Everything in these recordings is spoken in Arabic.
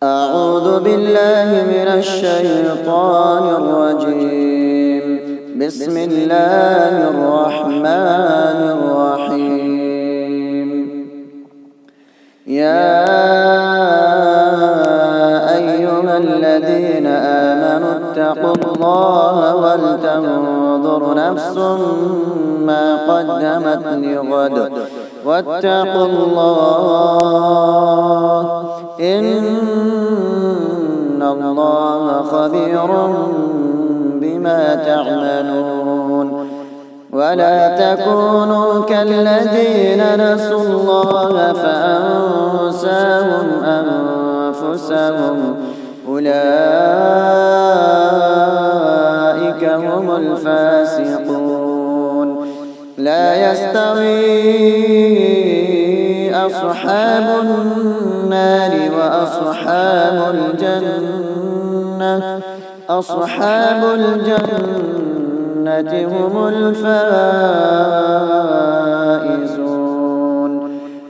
أعوذ بالله من الشيطان الرجيم. بسم الله الرحمن الرحيم. يا أيها الذين آمنوا اتقوا الله ولتنظر نفس ما قدمت لغد واتقوا الله إن الله خبير بما تعملون. ولا تكونوا كالذين نسوا الله فأنساهم أنفسهم أولئك هم الفاسقون. لا يستوي أصحاب النار وأصحاب الجنة أصحاب الجنة هم الفائزون.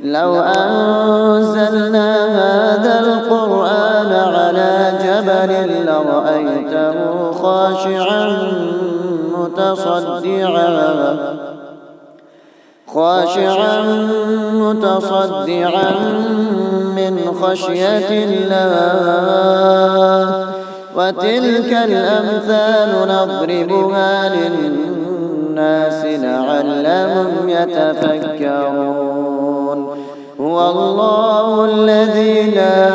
لو أنزلنا هذا القرآن على جبل لرأيته خاشعا متصدعا من خشية الله. وتلك الأمثال نضربها للناس لعلهم يتفكرون. هو الله الذي لا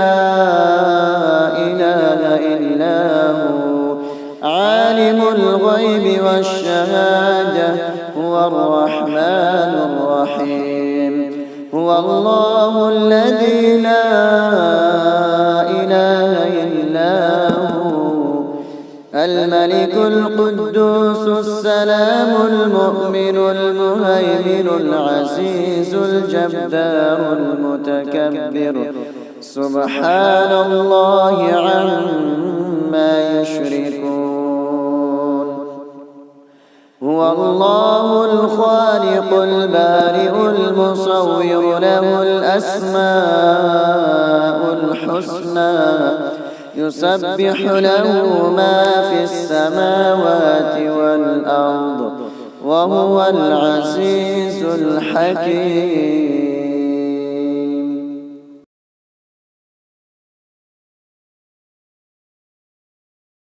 إله إلا هو عالم الغيب والشهادة هو الرحمن الرحيم. هو الله الذي لا إله إلا هو الملك القدوس السلام المؤمن المهيمن العزيز الجبار المتكبر سبحان الله عما يشركون. هو الله الخالق البارئ المصور له الأسماء الحسنى يسبح له ما في السماوات والأرض وهو العزيز الحكيم.